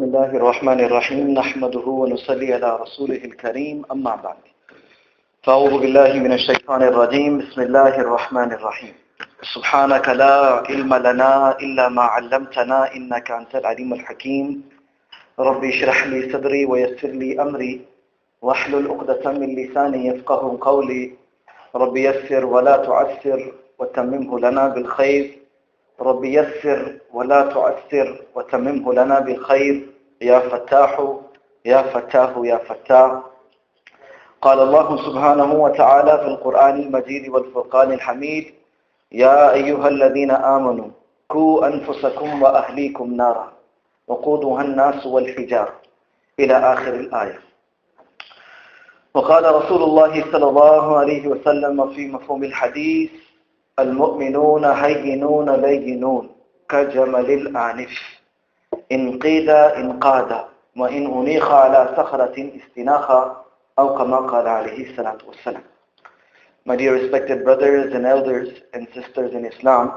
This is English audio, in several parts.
بسم الله الرحمن الرحيم نحمده ونصلي على رسوله الكريم أما بعد فأعوذ بالله من الشيطان الرجيم بسم الله الرحمن الرحيم سبحانك لا علم لنا إلا ما علمتنا إنك أنت العليم الحكيم ربي اشرح لي صدري ويسر لي أمري واحلل عقدة من لساني يفقه قولي ربي يسر ولا تعسر وتممه لنا بالخير ربي يسر ولا تعسر وتممه لنا بالخير يا فتاح يا فتاه يا فتاح. قال الله سبحانه وتعالى في القرآن المجيد والفرقان الحميد يا أيها الذين آمنوا قوا أنفسكم وأهليكم نارا وقودها الناس والحجارة إلى آخر الآية. وقال رسول الله صلى الله عليه وسلم في مفهوم الحديث المؤمنون هينون لينون كجمل الآنف إن قيد انقاد وإن أنيخ على صخرة استناخا أو كما قال عليه الصلاة والسلام. My dear respected brothers and elders and sisters in Islam,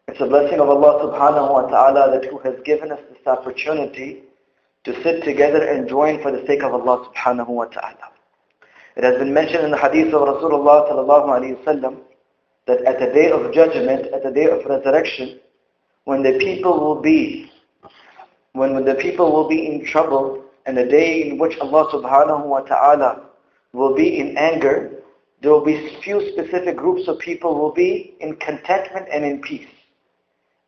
it's a blessing of Allah subhanahu wa ta'ala that who has given us this opportunity to sit together and join for the sake of Allah subhanahu wa ta'ala. It has been mentioned in the hadith of Rasulullah sallallahu alayhi wa sallam that at the day of judgment, at the day of resurrection, when the people will be in trouble, and the day in which Allah subhanahu wa ta'ala will be in anger, there will be few specific groups of people will be in contentment and in peace.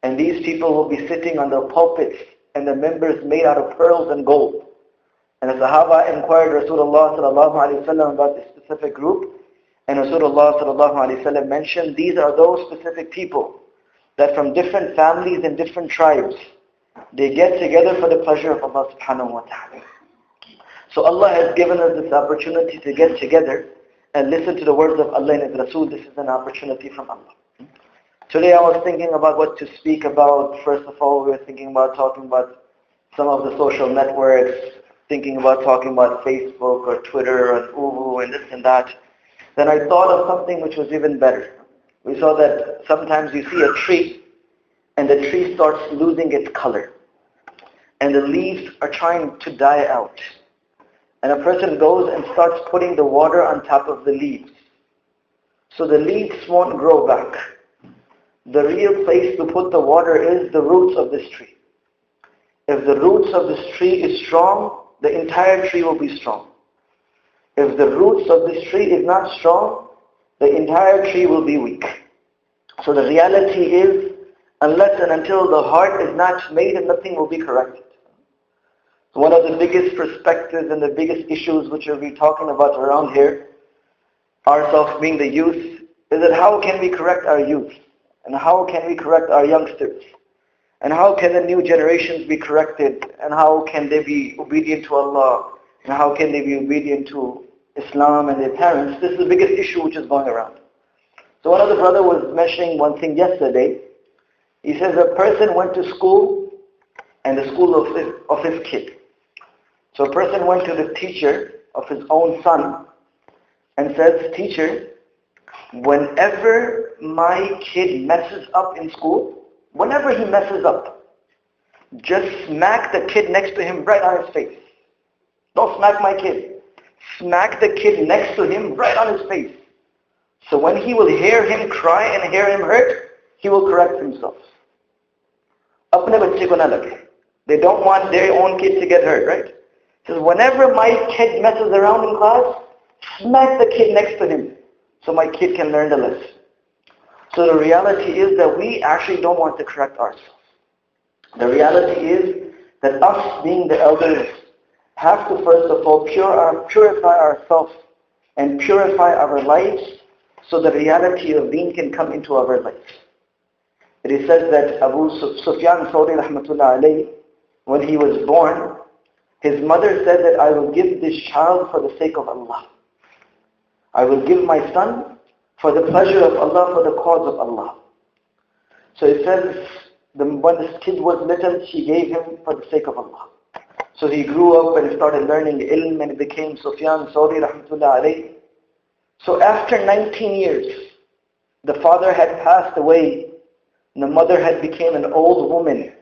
And these people will be sitting on the pulpits and the members made out of pearls and gold. And the Sahaba inquired Rasulullah sallallahu alayhi wa sallam about this specific group. And Rasulullah sallallahu alayhi wa sallam mentioned these are those specific people that from different families and different tribes, they get together for the pleasure of Allah subhanahu wa ta'ala. So Allah has given us this opportunity to get together and listen to the words of Allah and His Rasul. This is an opportunity from Allah. Today I was thinking about what to speak about. First of all, we were thinking about talking about some of the social networks, thinking about talking about Facebook or Twitter and Uvu and this and that. Then I thought of something which was even better. We saw that sometimes you see a tree and the tree starts losing its color and the leaves are trying to die out. And a person goes and starts putting the water on top of the leaves. So the leaves won't grow back. The real place to put the water is the roots of this tree. If the roots of this tree is strong, the entire tree will be strong. If the roots of this tree is not strong, the entire tree will be weak. So the reality is, unless and until the heart is not made, nothing will be corrected. So one of the biggest perspectives and the biggest issues which we'll be talking about around here, ourselves being the youth, is that how can we correct our youth? And how can we correct our youngsters? And how can the new generations be corrected? And how can they be obedient to Allah? And how can they be obedient to Islam and their parents? This is the biggest issue which is going around. So one of the brother was mentioning one thing yesterday. He says a person went to school and the school of his kid. So a person went to the teacher of his own son and says, teacher, whenever my kid messes up in school, whenever he messes up, just smack the kid next to him right on his face. Don't smack my kid. Smack the kid next to him right on his face. So when he will hear him cry and hear him hurt, he will correct himself. Apne bachche ko na lage. They don't want their own kid to get hurt, right? So whenever my kid messes around in class, smack the kid next to him so my kid can learn the lesson. So the reality is that we actually don't want to correct ourselves. The reality is that us being the elders have to first of all purify ourselves and purify our lives so the reality of deen can come into our lives. It is said that Abu Sufyan Thawri rahmatullah alayhi, when he was born, his mother said that I will give this child for the sake of Allah. I will give my son for the pleasure of Allah, for the cause of Allah. So it says, when this kid was little, she gave him for the sake of Allah. So he grew up and started learning ilm and became Sufyan Thawri rahmatullah alayhi. So after 19 years, the father had passed away and the mother had become an old woman.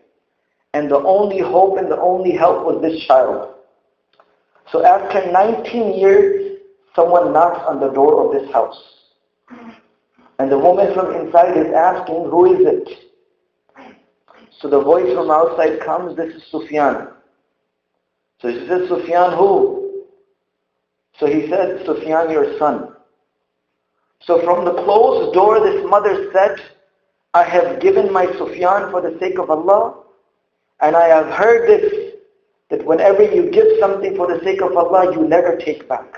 and the only hope and the only help was this child. So after 19 years, someone knocks on the door of this house. And the woman from inside is asking, who is it? So the voice from outside comes, this is Sufyan. So she says, Sufyan who? So he said, Sufyan, your son. So from the closed door, this mother said, I have given my Sufyan for the sake of Allah, and I have heard this, that whenever you give something for the sake of Allah, you never take back.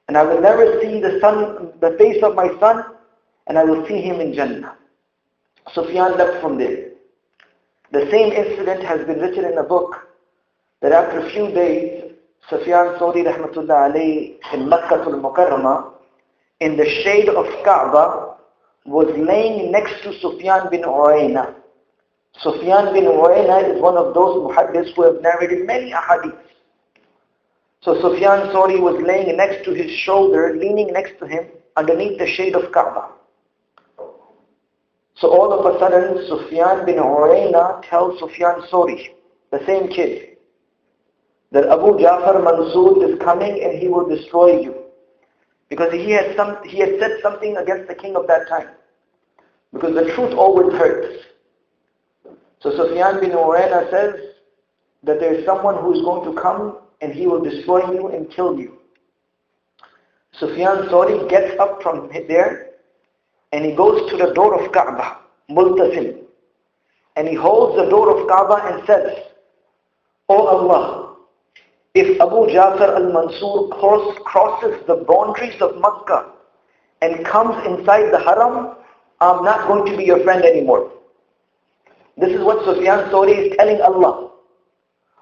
And I will never see the face of my son, and I will see him in Jannah. Sufyan left from there. The same incident has been written in a book, that after a few days, Sufyan Thawri rahmatullah alayhi in Makkah al-Mukarramah, in the shade of Kaaba, was laying next to Sufyan bin Uyayna. Sufyan bin Uyayna is one of those muhaddis who have narrated many ahadith. So Sufyan Thawri was laying next to his shoulder, leaning next to him, underneath the shade of Kaaba. So all of a sudden, Sufyan bin Uyayna tells Sufyan Thawri, the same kid, that Abu Ja'far Mansur is coming and he will destroy you. Because he had said something against the king of that time. Because the truth always hurts. So Sufyan bin Uyayna says that there is someone who is going to come and he will destroy you and kill you. Sufyan Thawri gets up from there and he goes to the door of Kaaba, Multasim. And he holds the door of Kaaba and says, O Allah, if Abu Ja'far al-Mansur crosses the boundaries of Makkah and comes inside the Haram, I'm not going to be your friend anymore. This is what Sufyan Thawri is telling Allah.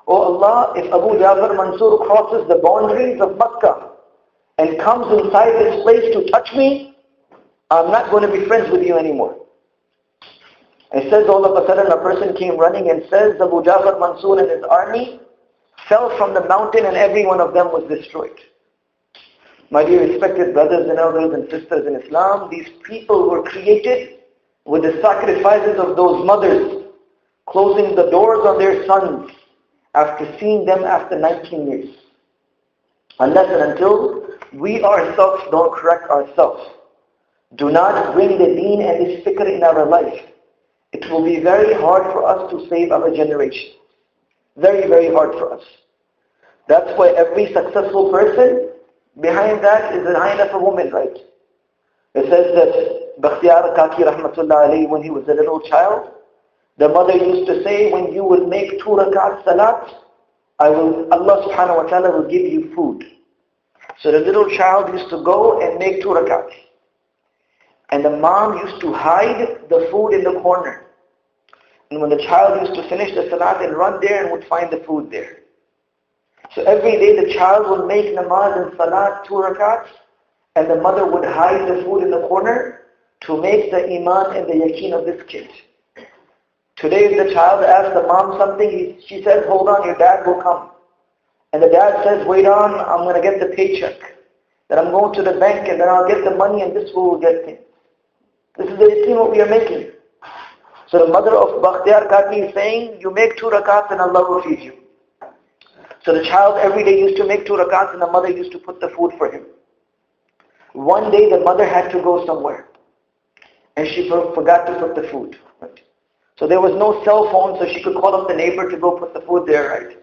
O Allah, if Abu Ja'far Mansur crosses the boundaries of Makkah and comes inside this place to touch me, I'm not going to be friends with you anymore. It says all of a sudden a person came running and says Abu Ja'far Mansur and his army fell from the mountain and every one of them was destroyed. My dear respected brothers and elders and sisters in Islam, these people were created with the sacrifices of those mothers, closing the doors on their sons after seeing them after 19 years. Unless and until we ourselves don't correct ourselves, do not bring the deen and this fikr in our life, it will be very hard for us to save our generation. Very, very hard for us. That's why every successful person, behind that is a hind of a woman, right? It says that Bakhtiyar Kaki rahmatullah alayhi, when he was a little child, the mother used to say, when you will make 2 rakat salat, Allah subhanahu wa ta'ala will give you food. So the little child used to go and make 2 rakats. And the mom used to hide the food in the corner. And when the child used to finish the salat and run there and would find the food there. So every day the child would make namaz and salat 2 rakats, and the mother would hide the food in the corner to make the iman and the yaqeen of this kid. Today if the child asks the mom something, she says, hold on, your dad will come. And the dad says, wait on, I'm going to get the paycheck. Then I'm going to the bank and then I'll get the money and this will get things. This is the yaqeen what we are making. So the mother of Bakhtiyar Kaki is saying, you make 2 rakats and Allah will feed you. So the child every day used to make 2 rakats and the mother used to put the food for him. One day the mother had to go somewhere and she forgot to put the food. Right? So there was no cell phone so she could call up the neighbor to go put the food there, right?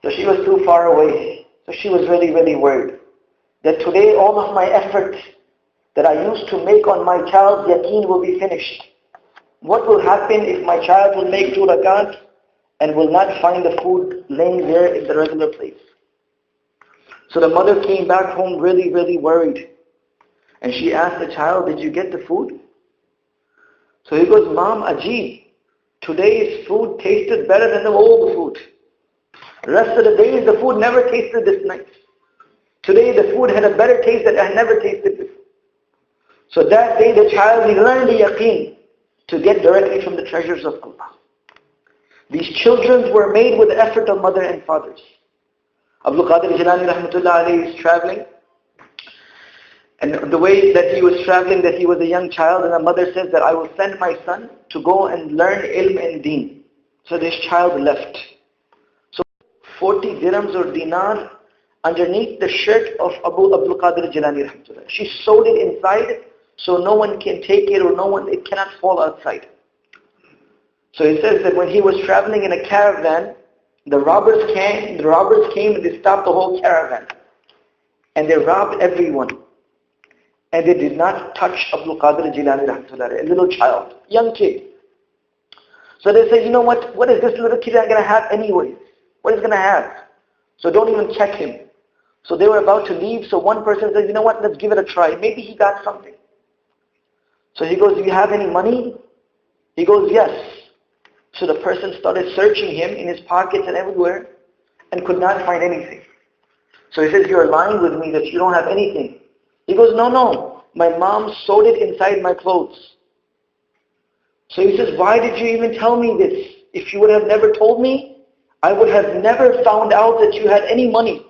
So she was too far away. So she was really, really worried that today all of my efforts that I used to make on my child's yaqeen will be finished. What will happen if my child will make 2 rakats and will not find the food laying there in the regular place? So the mother came back home really, really worried. And she asked the child, did you get the food? So he goes, Mom, Ajib, today's food tasted better than the old food. The rest of the days the food never tasted this nice. Today the food had a better taste that I had never tasted before. So that day the child, he learned the yaqeen to get directly from the treasures of Allah. These children were made with the effort of mother and fathers. Abdul Qadir Jilani rahmatullah alayhi is traveling. And the way that he was traveling, that he was a young child, and the mother says that I will send my son to go and learn ilm and deen. So this child left. So 40 dirhams or dinar underneath the shirt of Abu Abdul Qadir Jilani rahmatullah. She sewed it inside so no one can take it or it cannot fall outside. So it says that when he was traveling in a caravan, the robbers came and they stopped the whole caravan. And they robbed everyone. And they did not touch Abdul Qadir Jilani rahmatullah, a little child, young kid. So they said, you know what is this little kid going to have anyway? What is going to have? So don't even check him. So they were about to leave, so one person said, you know what, let's give it a try. Maybe he got something. So he goes, do you have any money? He goes, yes. So the person started searching him in his pockets and everywhere and could not find anything. So he says, you're lying with me that you don't have anything. He goes, no, my mom sewed it inside my clothes. So he says, why did you even tell me this? If you would have never told me, I would have never found out that you had any money.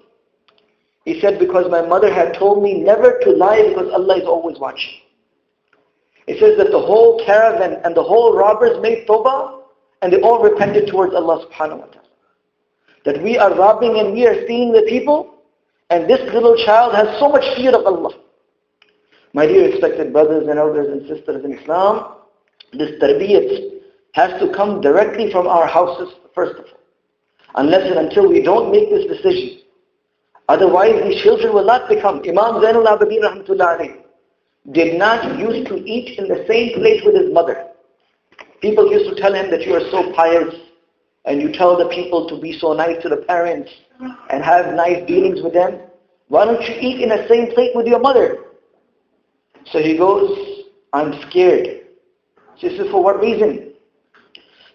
He said, because my mother had told me never to lie because Allah is always watching. It says that the whole caravan and the whole robbers made tawbah and they all repented towards Allah subhanahu wa ta'ala. That we are robbing and we are stealing the people, and this little child has so much fear of Allah. My dear respected brothers and elders and sisters in Islam, this tarbiyat has to come directly from our houses first of all. Unless and until we don't make this decision. Otherwise these children will not become. Imam Zainul Abidin rahmatullah alayhi did not used to eat in the same plate with his mother. People used to tell him that you are so pious and you tell the people to be so nice to the parents and have nice dealings with them. Why don't you eat in the same plate with your mother? So he goes, I'm scared. So he says, for what reason?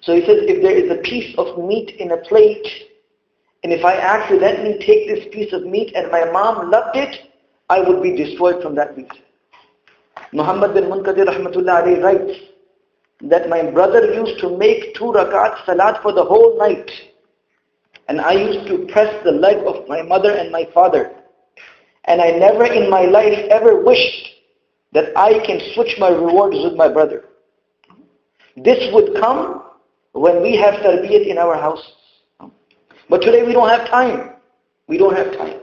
So he says, if there is a piece of meat in a plate, and if I accidentally take this piece of meat and my mom loved it, I would be destroyed from that reason. Muhammad bin Munkadir rahmatullah alayhi writes that my brother used to make 2 rakat salat for the whole night. And I used to press the leg of my mother and my father. And I never in my life ever wished that I can switch my rewards with my brother. This would come when we have tarbiyat in our house. But today we don't have time. We don't have time.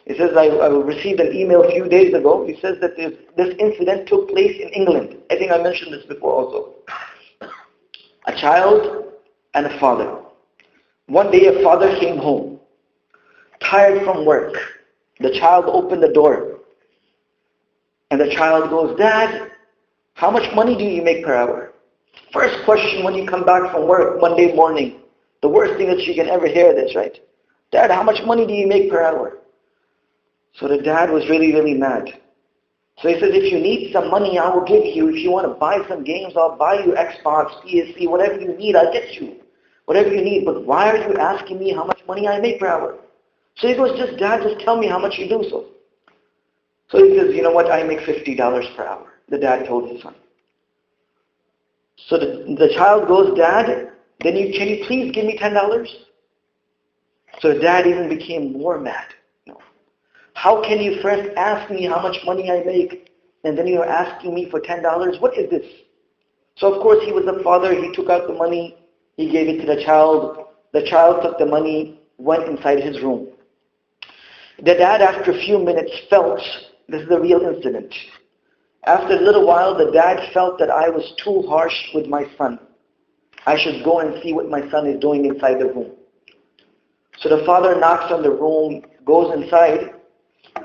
It says, I received an email a few days ago. It says that this incident took place in England. I think I mentioned this before also. A child and a father. One day a father came home, tired from work. The child opened the door. And the child goes, Dad, how much money do you make per hour? First question when you come back from work Monday morning. The worst thing that you can ever hear this, right? Dad, how much money do you make per hour? So the dad was really, really mad. So he says, if you need some money, I will give you. If you want to buy some games, I'll buy you Xbox, PSC, whatever you need, I'll get you. Whatever you need. But why are you asking me how much money I make per hour? So he goes, Dad, just tell me how much you do so. So he says, you know what, I make $50 per hour. The dad told his son. So the child goes, Dad, then can you please give me $10? So the dad even became more mad. No. How can you first ask me how much money I make and then you're asking me for $10? What is this? So of course he was the father. He took out the money. He gave it to the child. The child took the money, went inside his room. The dad, after a few minutes, felt, this is the real incident. After a little while, the dad felt that I was too harsh with my son. I should go and see what my son is doing inside the room. So the father knocks on the room, goes inside,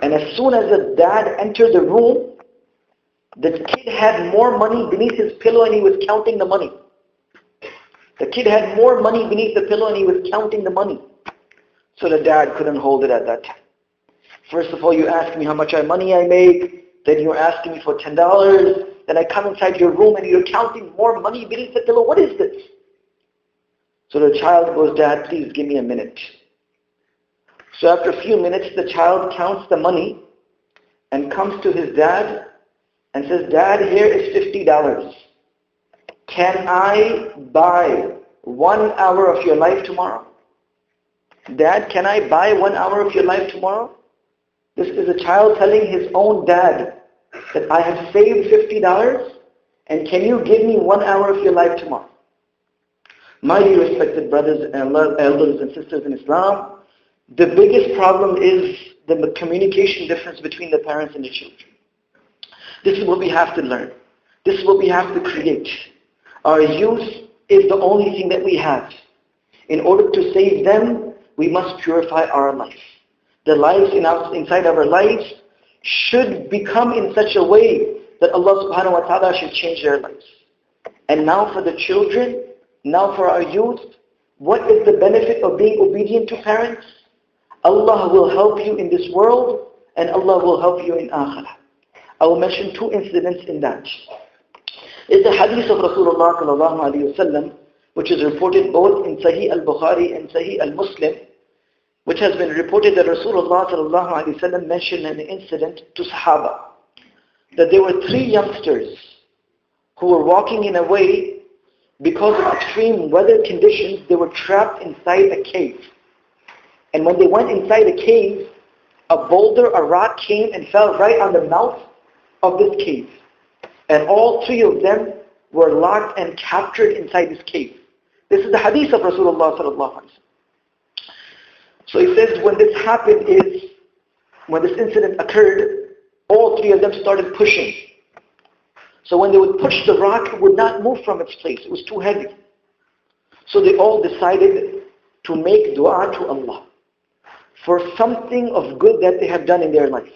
and as soon as the dad entered the room, the kid had more money beneath his pillow and he was counting the money. The kid had more money beneath the pillow and he was counting the money. So the dad couldn't hold it at that time. First of all, you ask me how much money I make, then you're asking me for $10, then I come inside your room and you're counting more money beneath the pillow. What is this? So the child goes, Dad, please give me a minute. So after a few minutes, the child counts the money and comes to his dad and says, Dad, here is $50. Can I buy 1 hour of your life tomorrow? Dad, can I buy 1 hour of your life tomorrow? This is a child telling his own dad that I have saved $50 and can you give me 1 hour of your life tomorrow? My dear respected brothers and elders and sisters in Islam, the biggest problem is the communication difference between the parents and the children. This is what we have to learn. This is what we have to create. Our youth is the only thing that we have. In order to save them, we must purify our life. The lives inside our lives should become in such a way that Allah subhanahu wa ta'ala should change their lives. And now for the children, now for our youth, what is the benefit of being obedient to parents? Allah will help you in this world and Allah will help you in Akhirah. I will mention two incidents in that. It's the hadith of Rasulullah sallallahu alayhi wa sallam, which is reported both in Sahih al-Bukhari and Sahih al-Muslim, which has been reported that Rasulullah sallallahu alayhi wa sallam mentioned an incident to Sahaba, that there were three youngsters who were walking in a way because of extreme weather conditions. They were trapped inside a cave. And when they went inside a cave, a boulder, a rock came and fell right on the mouth of this cave. And all three of them were locked and captured inside this cave. This is the hadith of Rasulullah sallallahu alaihi wasallam. So he says when this happened when this incident occurred, all three of them started pushing. So when they would push the rock, it would not move from its place. It was too heavy. So they all decided to make dua to Allah for something of good that they have done in their life.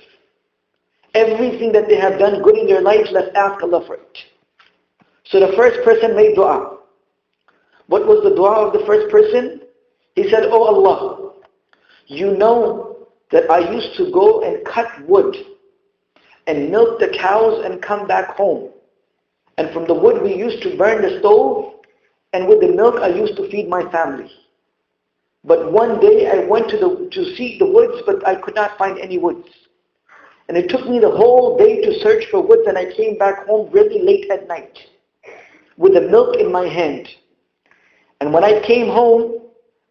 Everything that they have done good in their life, let's ask Allah for it. So the first person made dua. What was the dua of the first person? He said, "Oh Allah, you know that I used to go and cut wood and milk the cows and come back home. And from the wood we used to burn the stove, and with the milk I used to feed my family. But one day I went to seek the woods, but I could not find any woods. And it took me the whole day to search for woods, and I came back home really late at night with the milk in my hand. And when I came home,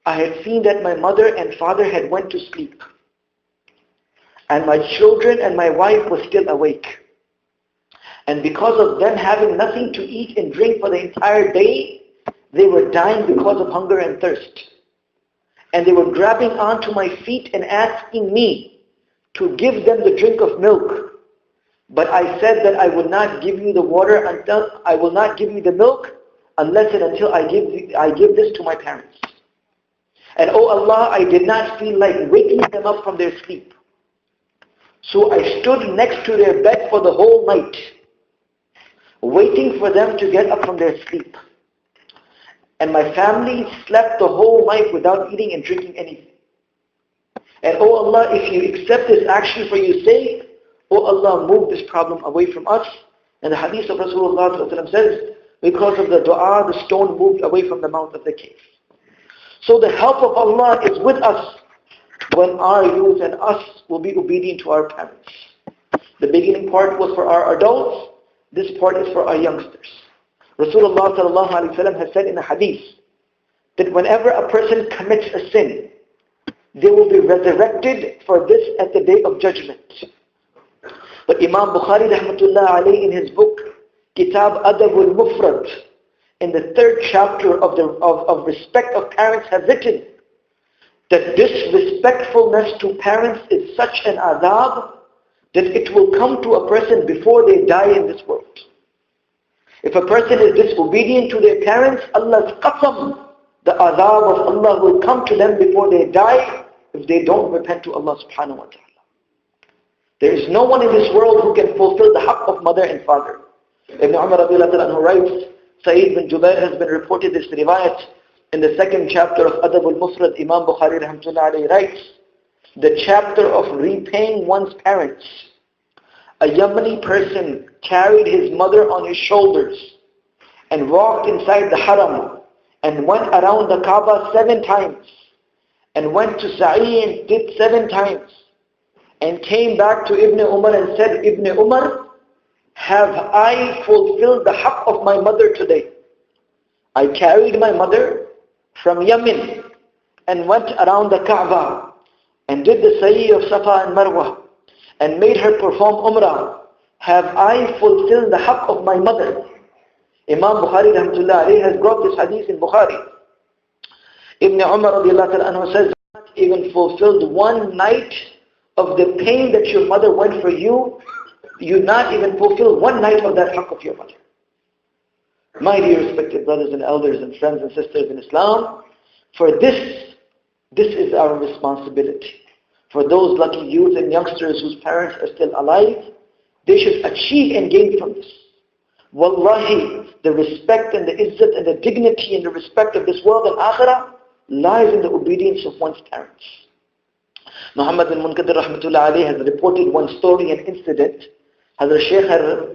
I had seen that my mother and father had went to sleep. And my children and my wife were still awake. And because of them having nothing to eat and drink for the entire day, they were dying because of hunger and thirst. And they were grabbing onto my feet and asking me to give them the drink of milk. But I said that I will not give you the water until I will not give you the milk unless and until I give this to my parents. And oh Allah, I did not feel like waking them up from their sleep. So I stood next to their bed for the whole night, waiting for them to get up from their sleep. And my family slept the whole night without eating and drinking anything. And oh Allah, if you accept this action for your sake, oh Allah, move this problem away from us." And the hadith of Rasulullah says, because of the dua, the stone moved away from the mouth of the cave. So the help of Allah is with us when our youth and us will be obedient to our parents. The beginning part was for our adults. This part is for our youngsters. Rasulullah sallallahu alaihi wasallam has said in a hadith that whenever a person commits a sin, they will be resurrected for this at the day of judgment. But Imam Bukhari rahmatullah alayhi in his book Kitab Adabul Mufrad, in the 3rd chapter of respect of parents, have written that disrespectfulness to parents is such an adab that it will come to a person before they die in this world. If a person is disobedient to their parents, Allah's qasam, the adab of Allah will come to them before they die if they don't repent to Allah subhanahu wa ta'ala. There is no one in this world who can fulfill the haqq of mother and father. Ibn Umar radiallahu anhu writes, Sa'id bin Jubair has been reported this riwayat in the 2nd chapter of Adab al-Mufrad. Imam Bukhari rahmatullah alayhi writes, the chapter of repaying one's parents. A Yemeni person carried his mother on his shoulders and walked inside the haram and went around the Kaaba 7 times and went to Sa'i and did 7 times and came back to Ibn Umar and said, Ibn Umar, have I fulfilled the haqq of my mother today? I carried my mother from Yemen and went around the Kaaba and did the Sa'i of Safa and Marwa and made her perform Umrah. Have I fulfilled the haqq of my mother? Imam Bukhari rahmatullah alayhi has brought this hadith in Bukhari. Ibn Umar radiallahu ta'ala anhu says, not even fulfilled one night of the pain that your mother went for you, you not even fulfill one night of that haqq of your mother. My dear respected brothers and elders and friends and sisters in Islam, for this is our responsibility. For those lucky youth and youngsters whose parents are still alive, they should achieve and gain from this. Wallahi, the respect and the izzat and the dignity and the respect of this world and akhirah lies in the obedience of one's parents. Muhammad bin Munkadir rahmatullah alayhi has reported one story and incident. Hazrat Shaykh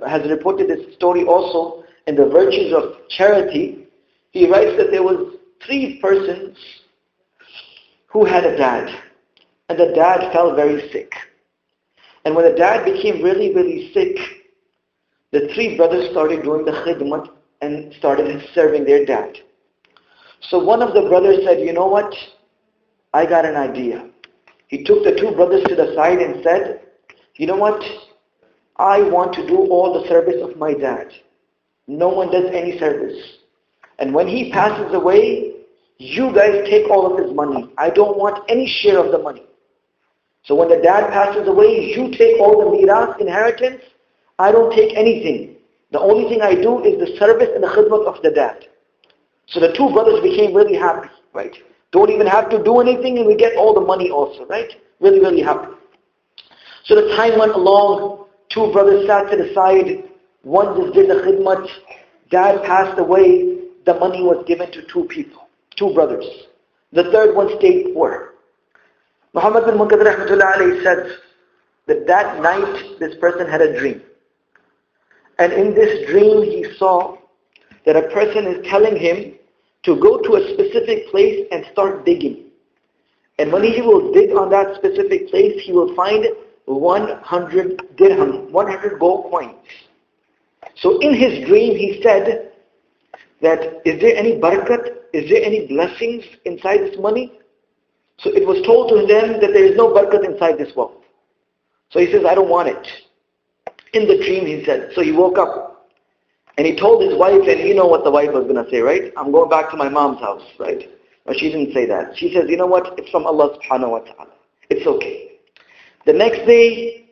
has reported this story also in the virtues of charity. He writes that there was 3 persons who had a dad. And the dad fell very sick. And when the dad became really, really sick, the 3 brothers started doing the khidmat and started serving their dad. So one of the brothers said, you know what? I got an idea. He took the 2 brothers to the side and said, you know what? I want to do all the service of my dad. No one does any service. And when he passes away, you guys take all of his money. I don't want any share of the money. So when the dad passes away, you take all the miras, inheritance. I don't take anything. The only thing I do is the service and the khidmat of the dad. So the 2 brothers became really happy, right? Don't even have to do anything and we get all the money also, right? Really, really happy. So the time went along. 2 brothers sat to the side. One just did the khidmat. Dad passed away. The money was given to 2 people, 2 brothers. The third one stayed poor. Muhammad bin Munkadir rahmatullah alayhi said that night this person had a dream. And in this dream he saw that a person is telling him to go to a specific place and start digging. And when he will dig on that specific place, he will find 100 dirham, 100 gold coins. So in his dream he said that, is there any barakat, is there any blessings inside this money? So it was told to them that there is no barakat inside this wealth. So he says, I don't want it. In the dream he said, so he woke up and he told his wife, and you know what the wife was going to say, right? I'm going back to my mom's house, right? But she didn't say that. She says, you know what? It's from Allah subhanahu wa ta'ala. It's okay. The next day,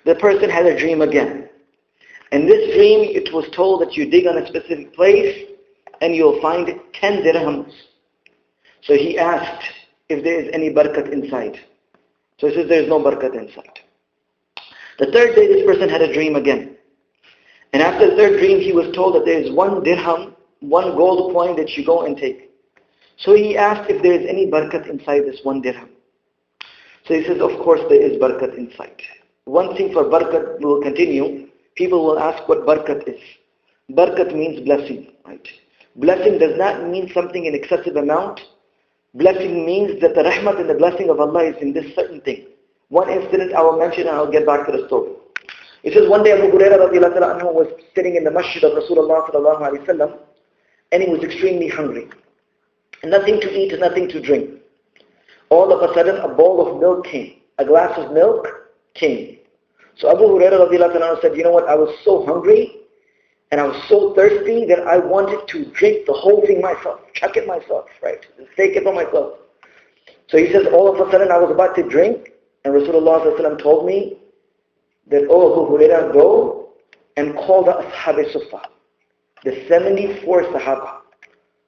the person had a dream again. In this dream, it was told that you dig on a specific place and you'll find 10 dirhams. So he asked if there is any barakat inside. So he says there is no barakat inside. The third day, this person had a dream again. And after the third dream, he was told that there is 1 dirham, 1 gold coin that you go and take. So he asked if there is any barakat inside this 1 dirham. So he says, of course there is barakat inside. One thing for barakat, we will continue. People will ask what barakat is. Barakat means blessing, right? Blessing does not mean something in excessive amount. Blessing means that the rahmat and the blessing of Allah is in this certain thing. One incident I will mention and I'll get back to the story. It says one day Abu Hurairah radiallahu anhu was sitting in the masjid of Rasulullah sallallahu alaihi wasallam and he was extremely hungry. Nothing to eat, nothing to drink. All of a sudden a bowl of milk came. A glass of milk came. So Abu Hurairah radiallahu anhu said, you know what, I was so hungry and I was so thirsty that I wanted to drink the whole thing myself, chuck it myself, right? Take it for myself. So he says, all of a sudden I was about to drink and Rasulullah sallallahu alaihi wasallam told me that, oh Abu Hurairah, go and call the Ashab Sufa, the 74 Sahaba.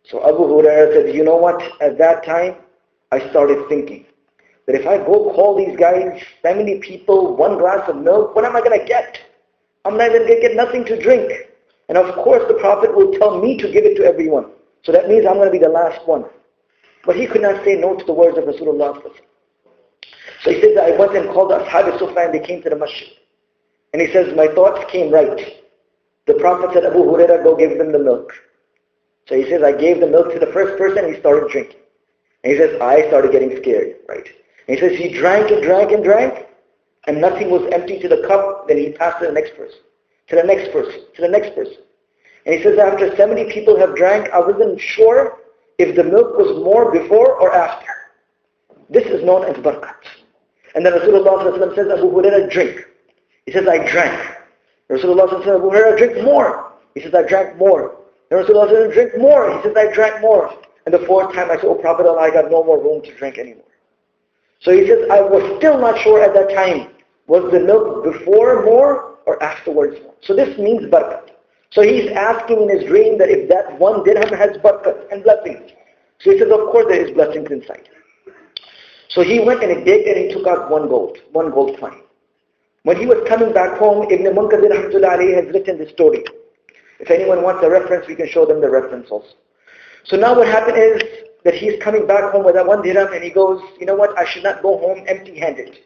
So Abu Hurairah said, you know what, at that time I started thinking that if I go call these guys, 70 people, 1 glass of milk, what am I going to get? I'm not even going to get nothing to drink. And of course the Prophet will tell me to give it to everyone. So that means I'm going to be the last one. But he could not say no to the words of Rasulullah. So he says that I went and called the Ashab Sufa and they came to the masjid. And he says, my thoughts came right. The Prophet said, Abu Hurairah, go give them the milk. So he says, I gave the milk to the first person and he started drinking. And he says, I started getting scared, right? And he says, he drank and drank and drank and nothing was empty to the cup. Then he passed to the next person, to the next person, to the next person. And he says, after 70 people have drank, I wasn't sure if the milk was more before or after. This is known as barakat. And then Rasulullah says, Abu Hurairah, drink. He says, I drank. Rasulullah says, Abu Hurairah, drink more. He says, I drank more. And Rasulullah says, drink more. He says, I drank more. And the fourth time I said, oh Prophet Allah, I got no more room to drink anymore. So he says, I was still not sure at that time, was the milk before more or afterwards more? So this means barakat. So he's asking in his dream that if that 1 dirham has barakat and blessings. So he says, of course there is blessings inside. So he went and he digged and he took out one gold coin. When he was coming back home, Ibn Munkadir rahmatullah alayhi has written this story. If anyone wants a reference, we can show them the reference also. So now what happened is that he's coming back home with that 1 dirham and he goes, you know what, I should not go home empty-handed.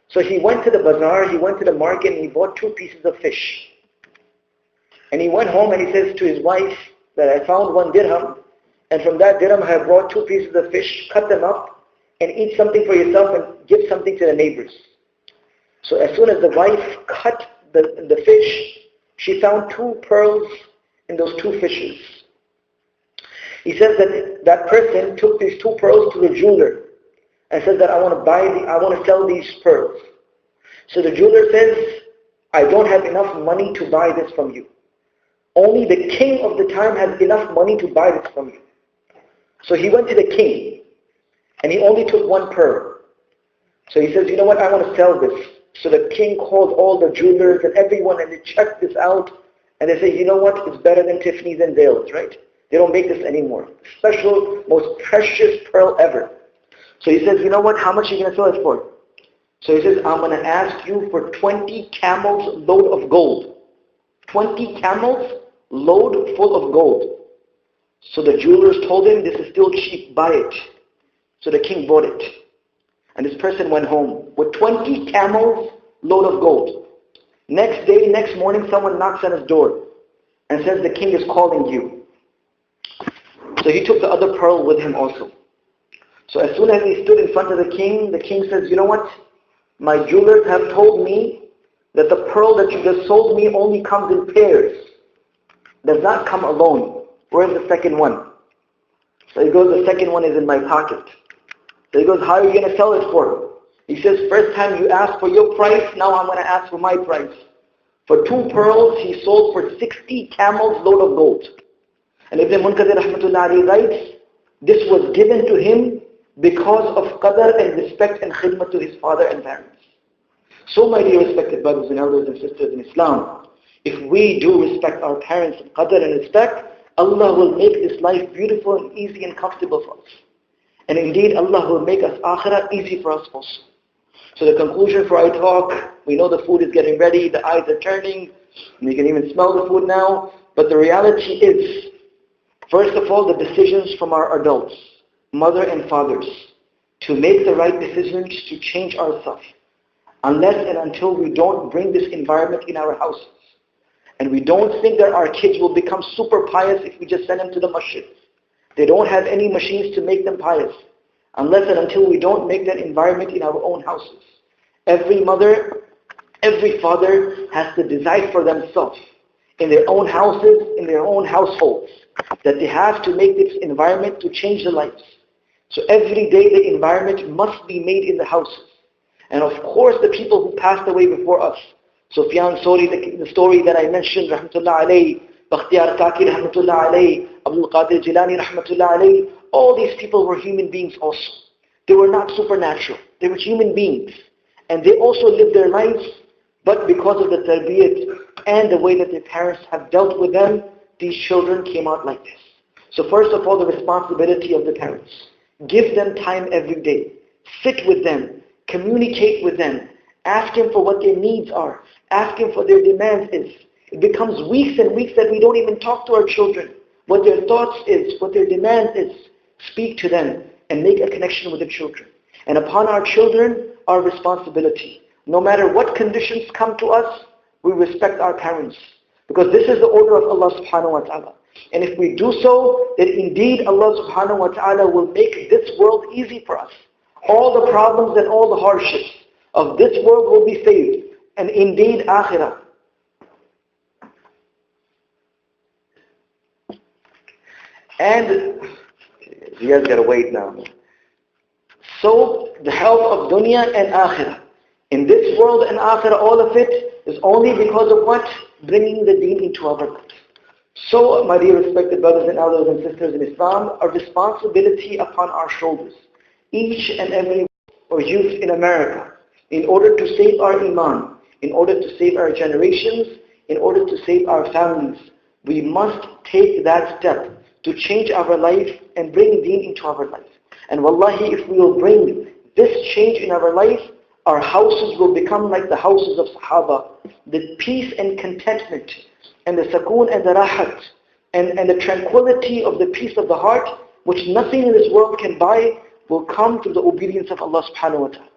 So he went to the bazaar, he went to the market and he bought 2 pieces of fish. And he went home and he says to his wife that I found 1 dirham and from that dirham I have brought 2 pieces of fish, cut them up and eat something for yourself and give something to the neighbors. So as soon as the wife cut the fish, she found 2 pearls in those 2 fishes. He says that that person took these 2 pearls to the jeweler and said that I want to sell these pearls. So the jeweler says, I don't have enough money to buy this from you. Only the king of the time has enough money to buy this from you. So he went to the king and he only took 1 pearl. So he says, you know what, I want to sell this. So the king called all the jewelers and everyone and they checked this out and they say, you know what, it's better than Tiffany's and Dale's, right? They don't make this anymore. Special, most precious pearl ever. So he says, you know what, how much are you going to sell it for? So he says, I'm going to ask you for 20 camels load of gold. 20 camels load full of gold. So the jewelers told him, this is still cheap, buy it. So the king bought it. And this person went home with 20 camels load of gold. Next day, next morning, someone knocks on his door and says, the king is calling you. So he took the other pearl with him also. So as soon as he stood in front of the king says, you know what? My jewelers have told me that the pearl that you just sold me only comes in pairs. Does not come alone. Where's the second one? So he goes, the second one is in my pocket. So he goes, how are you going to sell it for? He says, first time you asked for your price, now I'm going to ask for my price. For 2 pearls, he sold for 60 camels load of gold. And Ibn Munkadir rahmatullah alayhi writes, this was given to him because of qadr and respect and khidmah to his father and parents. So my dear respected brothers and elders and sisters in Islam, if we do respect our parents and qadr and respect, Allah will make this life beautiful and easy and comfortable for us. And indeed Allah will make us akhirah easy for us also. So the conclusion for our talk, we know the food is getting ready, the eyes are turning, and we can even smell the food now, but the reality is, first of all, the decisions from our adults, mother and fathers, to make the right decisions to change ourselves. Unless and until we don't bring this environment in our houses. And we don't think that our kids will become super pious if we just send them to the masjid. They don't have any machines to make them pious. Unless and until we don't make that environment in our own houses. Every mother, every father has to decide for themselves, in their own houses, in their own households, that they have to make this environment to change their lives. So every day the environment must be made in the houses. And of course the people who passed away before us, Sufyan Sori, the story that I mentioned, rahmatullah alayhi, Bakhtiyar Kaki, rahmatullah alayhi, Abdul Qadir Jilani, rahmatullah alayhi, all these people were human beings also. They were not supernatural. They were human beings. And they also lived their lives, but because of the tarbiyat and the way that their parents have dealt with them, these children came out like this. So first of all, the responsibility of the parents. Give them time every day. Sit with them. Communicate with them. Ask them for what their needs are. Ask them for their demands is. It becomes weeks and weeks that we don't even talk to our children. What their thoughts is, what their demands is. Speak to them and make a connection with the children. And upon our children, our responsibility. No matter what conditions come to us, we respect our parents. Because this is the order of Allah subhanahu wa ta'ala. And if we do so, then indeed Allah subhanahu wa ta'ala will make this world easy for us. All the problems and all the hardships of this world will be saved. And indeed akhirah. And you guys gotta wait now. So the health of dunya and akhirah. In this world and akhirah, all of it is only because of what? Bringing the deen into our life. So, my dear respected brothers and elders and sisters in Islam, a responsibility upon our shoulders. Each and every or youth in America, in order to save our iman, in order to save our generations, in order to save our families, we must take that step to change our life and bring deen into our life. And wallahi, if we will bring this change in our life, our houses will become like the houses of Sahaba. The peace and contentment and the sakoon and the rahat and the tranquility of the peace of the heart, which nothing in this world can buy, will come through the obedience of Allah subhanahu wa ta'ala.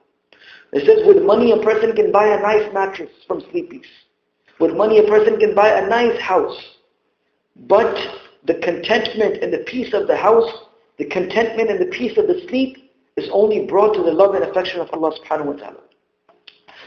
It says, with money a person can buy a nice mattress from Sleepy's. With money a person can buy a nice house. But the contentment and the peace of the house, the contentment and the peace of the sleep is only brought to the love and affection of Allah subhanahu wa ta'ala.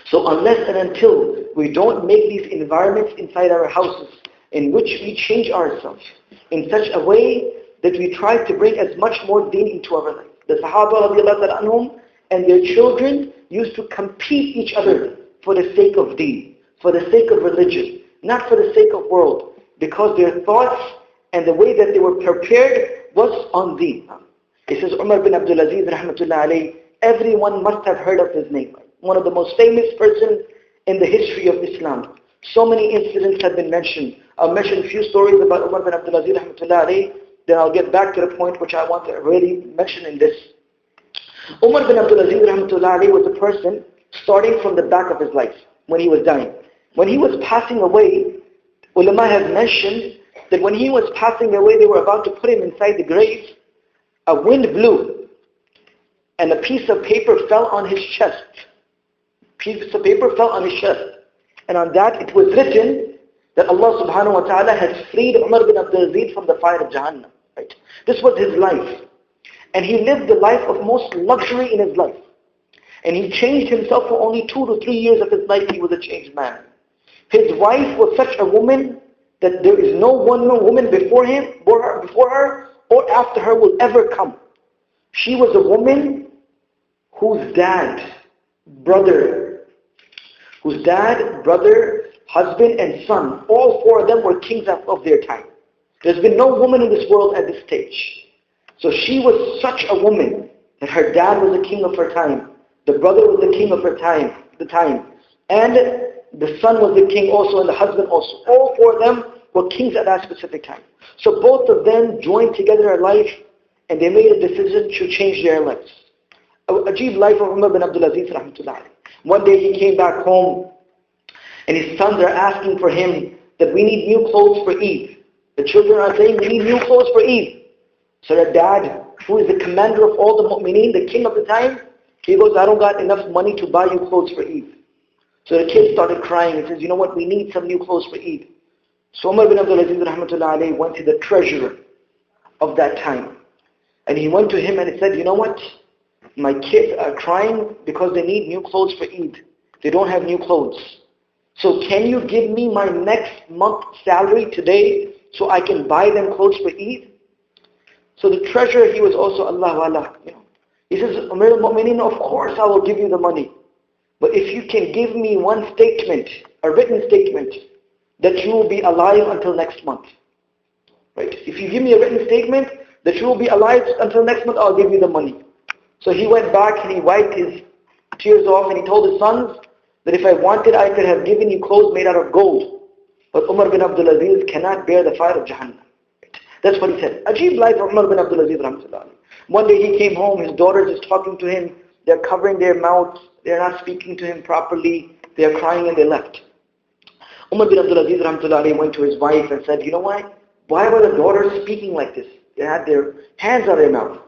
So unless and until we don't make these environments inside our houses in which we change ourselves in such a way that we try to bring as much more deen into our life. The Sahaba radiallahu ta'ala anhum and their children used to compete each other for the sake of deen, for the sake of religion, not for the sake of world, because their thoughts and the way that they were prepared was on deen. It says Umar bin Abdul Aziz rahmatullah alayhi, everyone must have heard of his name. One of the most famous persons in the history of Islam. So many incidents have been mentioned. I'll mention a few stories about Umar bin Abdul Aziz rahmatullah alayhi, then I'll get back to the point which I want to really mention in this. Umar bin Abdul Aziz rahmatullah alayhi was a person starting from the back of his life when he was dying. When he was passing away, ulama have mentioned that when he was passing away, they were about to put him inside the grave. A wind blew and a piece of paper fell on his chest. Piece of paper fell on his chest. And on that it was written that Allah subhanahu wa ta'ala has freed Umar bin Abdul Aziz from the fire of Jahannam. Right? This was his life. And he lived the life of most luxury in his life. And he changed himself for only 2 to 3 years of his life. He was a changed man. His wife was such a woman that there is no one woman before her or after her will ever come. She was a woman whose dad, brother, husband and son, all 4 of them were kings of their time. There's been no woman in this world at this stage. So she was such a woman that her dad was the king of her time, the brother was the king of her time, and the son was the king also, and the husband also. All 4 of them were kings at that specific time. So both of them joined together in life, and they made a decision to change their lives. Ajib life of Umar bin Abdul Aziz rahmatullah. One day he came back home, and his sons are asking for him that we need new clothes for Eid. The children are saying we need new clothes for Eid. So the dad, who is the commander of all the mu'mineen, the king of the time, he goes, I don't got enough money to buy you clothes for Eid. So the kids started crying and says, you know what, we need some new clothes for Eid. So Umar bin Abdul Aziz rahmatullah alayhi went to the treasurer of that time. And he went to him and he said, you know what, my kids are crying because they need new clothes for Eid. They don't have new clothes. So can you give me my next month's salary today so I can buy them clothes for Eid? So the treasurer, he was also Allah Wala. He says, Amir al-Mu'mineen, of course I will give you the money. But if you can give me one statement, a written statement, that you will be alive until next month. Right? If you give me a written statement that you will be alive until next month, I'll give you the money. So he went back and he wiped his tears off and he told his sons that if I wanted, I could have given you clothes made out of gold. But Umar bin Abdul Aziz cannot bear the fire of Jahannam. That's what he said. Ajib life of Umar bin Abdul Aziz rahmatullah. One day he came home, his daughters is talking to him, they're covering their mouths, they're not speaking to him properly, they're crying and they left. Umar bin Abdul Aziz rahmatullah went to his wife and said, you know why? Why were the daughters speaking like this? They had their hands on their mouth.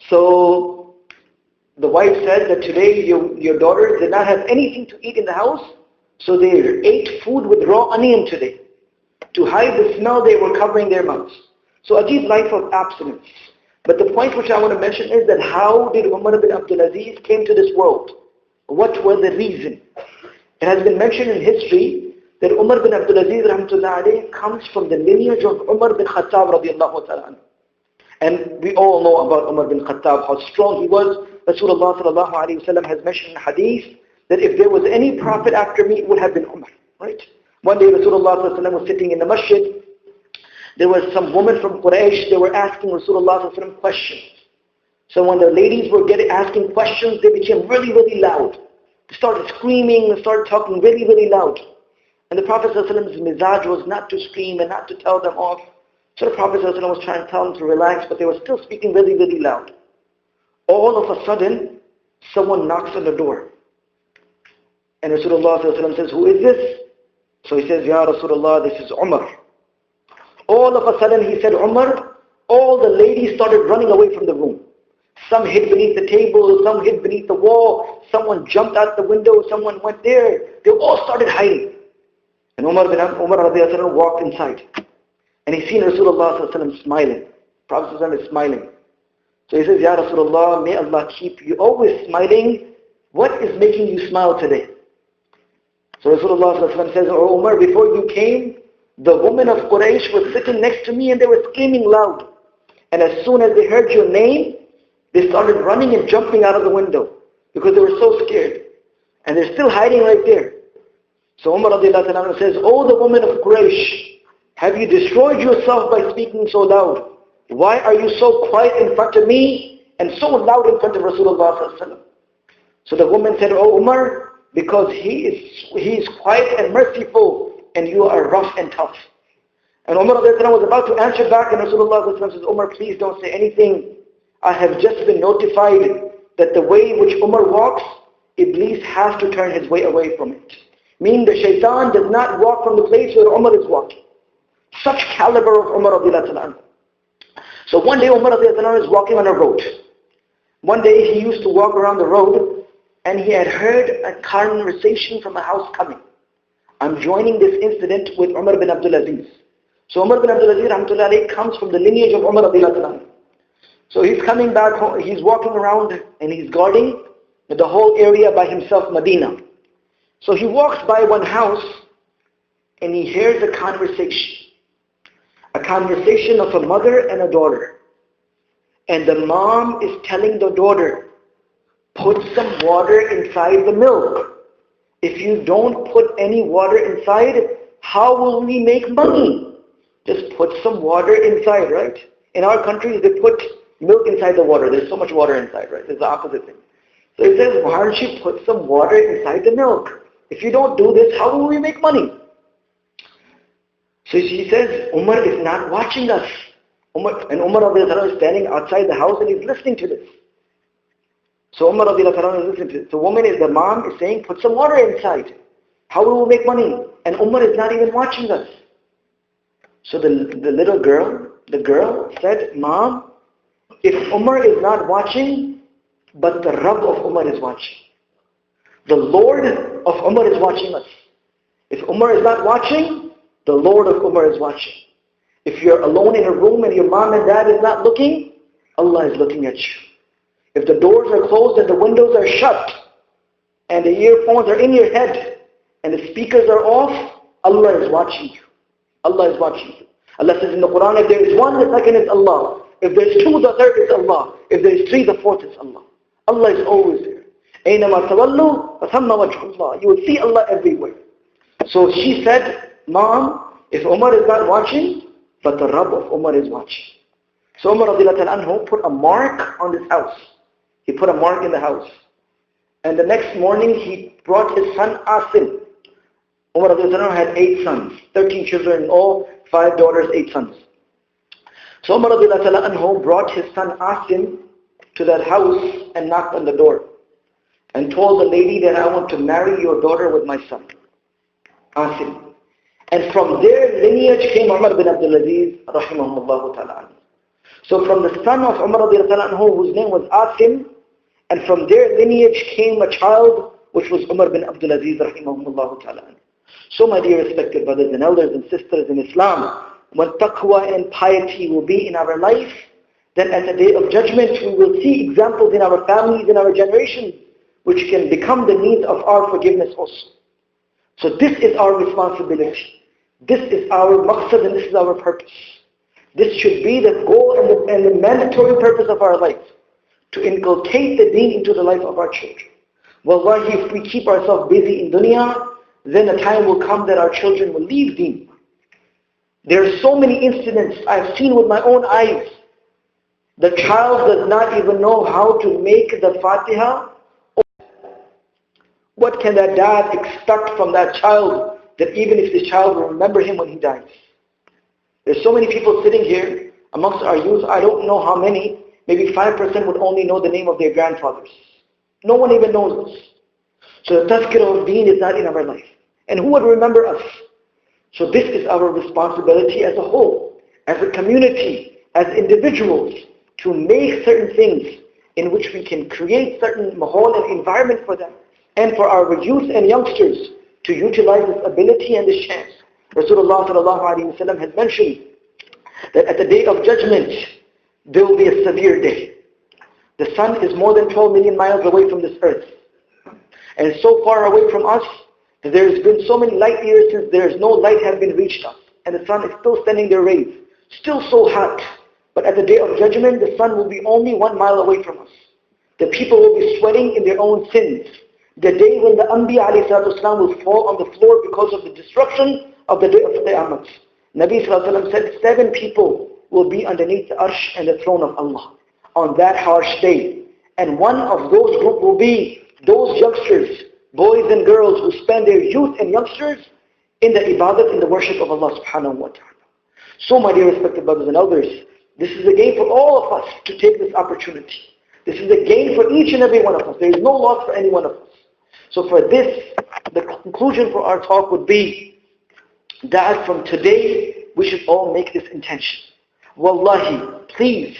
So the wife said that today your daughters did not have anything to eat in the house, so they ate food with raw onion today. To hide the smell, they were covering their mouths. So a deep life of abstinence. But the point which I want to mention is that how did Umar bin Abdul Aziz came to this world? What was the reason? It has been mentioned in history that Umar bin Abdul Aziz rahmatullah alayhi comes from the lineage of Umar bin Khattab radiallahu ta'ala. And we all know about Umar bin Khattab, how strong he was. Rasulullah sallallahu alayhi wa sallam has mentioned in hadith that if there was any prophet after me, it would have been Umar. Right? One day Rasulullah sallallahu alayhi wa sallam was sitting in the masjid There was some women from Quraysh, they were asking Rasulullah questions. So when the ladies were asking questions, they became really, really loud. They started screaming and started talking really, really loud. And the Prophet's mizaj was not to scream and not to tell them off. So the Prophet was trying to tell them to relax, but they were still speaking really, really loud. All of a sudden, someone knocks on the door. And Rasulullah says, who is this? So he says, Ya Rasulullah, this is Umar. All of a sudden he said, Umar, all the ladies started running away from the room. Some hid beneath the table, some hid beneath the wall, someone jumped out the window, someone went there. They all started hiding. And Umar walked inside. And he seen Rasulullah smiling. Prophet is smiling. So he says, Ya Rasulullah, may Allah keep you always smiling. What is making you smile today? So Rasulullah says, Oh Umar, before you came, the women of Quraysh were sitting next to me and they were screaming loud. And as soon as they heard your name, they started running and jumping out of the window because they were so scared. And they're still hiding right there. So Umar says, Oh the women of Quraysh, have you destroyed yourself by speaking so loud? Why are you so quiet in front of me and so loud in front of Rasulullah? So the woman said, Oh Umar, because he is quiet and merciful and you are rough and tough. And Umar was about to answer back and Rasulullah says, Umar, please don't say anything. I have just been notified that the way in which Umar walks, Iblis has to turn his way away from it. Meaning the shaitan does not walk from the place where Umar is walking. Such caliber of Umar. So one day Umar is walking on a road. One day he used to walk around the road and he had heard a conversation from a house coming. I'm joining this incident with Umar bin Abdul Aziz. So Umar bin Abdul Aziz comes from the lineage of Umar radiallahu. So he's coming back home, he's walking around and he's guarding the whole area by himself, Medina. So he walks by one house and he hears a conversation. A conversation of a mother and a daughter. And the mom is telling the daughter, put some water inside the milk. If you don't put any water inside, how will we make money? Just put some water inside, right? In our countries, they put milk inside the water. There's so much water inside, right? It's the opposite thing. So he says, why don't you put some water inside the milk? If you don't do this, how will we make money? So she says, Umar is not watching us. Umar is standing outside the house and he's listening to this. So Umar is listening to this. The mom is saying, put some water inside. How will we make money? And Umar is not even watching us. So the little girl, the girl said, Mom, if Umar is not watching, but the Rabb of Umar is watching. The Lord of Umar is watching us. If Umar is not watching, the Lord of Umar is watching. If you're alone in a room and your mom and dad is not looking, Allah is looking at you. If the doors are closed and the windows are shut, and the earphones are in your head, and the speakers are off, Allah is watching you. Allah is watching you. Allah says in the Quran, if there is one, the second is Allah. If there is two, the third is Allah. If there is three, the fourth is Allah. Allah is always there. أَيْنَمَا تَوَلُّوا فَثَمَّ وَجْهُ اللَّهِ. You will see Allah everywhere. So she said, Mom, if Umar is not watching, but the Rabb of Umar is watching. So Umar radiallahu put a mark on this house. He put a mark in the house. And the next morning he brought his son Asim. Umar radiallahu had 8 sons, 13 children in all, 5 daughters, 8 sons. So Umar radiallahu brought his son Asim to that house and knocked on the door. And told the lady that I want to marry your daughter with my son, Asim. And from their lineage came Umar bin Abdul Aziz, rahimahullah ta'ala. So from the son of Umar whose name was Asim, and from their lineage came a child which was Umar bin Abdul Aziz, rahimahullah ta'ala. So my dear respected brothers and elders and sisters in Islam, when taqwa and piety will be in our life, then at the day of judgment we will see examples in our families, in our generations, which can become the means of our forgiveness also. So this is our responsibility. This is our maqsad and this is our purpose. This should be the goal and the mandatory purpose of our life. To inculcate the deen into the life of our children. Wallahi, if we keep ourselves busy in dunya, then a time will come that our children will leave deen. There are so many incidents I've seen with my own eyes. The child does not even know how to make the Fatiha. What can that dad expect from that child, that even if the child will remember him when he dies? There's so many people sitting here amongst our youth, I don't know how many, maybe 5% would only know the name of their grandfathers. No one even knows us. So the tazkirah of deen is not in our life. And who would remember us? So this is our responsibility as a whole, as a community, as individuals, to make certain things in which we can create certain mahal and environment for them, and for our youth and youngsters to utilize this ability and this chance. Rasulullah ﷺ has mentioned that at the day of judgment, there will be a severe day. The sun is more than 12 million miles away from this earth. And it's so far away from us that there has been so many light years since there is no light has been reached us. And the sun is still sending their rays. Still so hot. But at the day of judgment, the sun will be only 1 mile away from us. The people will be sweating in their own sins. The day when the Anbiya ﷺ will fall on the floor because of the destruction of the day of Qiyamah. Nabi ﷺ said 7 people will be underneath the arsh and the throne of Allah on that harsh day. And one of those group will be those youngsters, boys and girls who spend their youth and youngsters in the ibadat, in the worship of Allah subhanahu wa ta'ala. So my dear respected brothers and elders, this is a gain for all of us to take this opportunity. This is a gain for each and every one of us. There is no loss for any one of us. So for this, the conclusion for our talk would be that from today, we should all make this intention. Wallahi, please,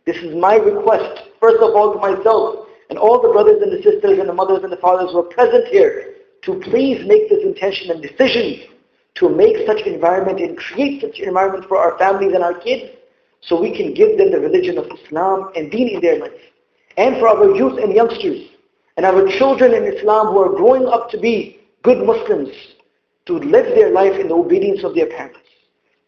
this is my request, first of all to myself, and all the brothers and the sisters and the mothers and the fathers who are present here, to please make this intention and decision to make such environment and create such environment for our families and our kids, so we can give them the religion of Islam and deen in their life. And for our youth and youngsters, and our children in Islam who are growing up to be good Muslims, to live their life in the obedience of their parents,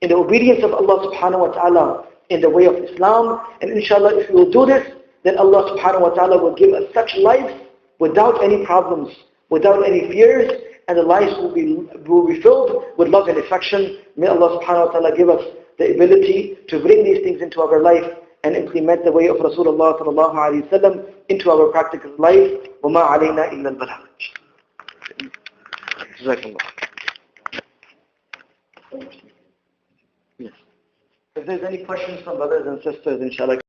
in the obedience of Allah subhanahu wa ta'ala, in the way of Islam. And inshallah, if we will do this, then Allah subhanahu wa ta'ala will give us such life without any problems, without any fears, and the lives will be filled with love and affection. May Allah subhanahu wa ta'ala give us the ability to bring these things into our life and implement the way of Rasulullah sallallahu alayhi wa sallam into our practical life. وَمَا عَلَيْنَا إِلَّا الْبَلَاغُ. Jazakallah. Yes. If there's any questions from brothers and sisters, inshallah.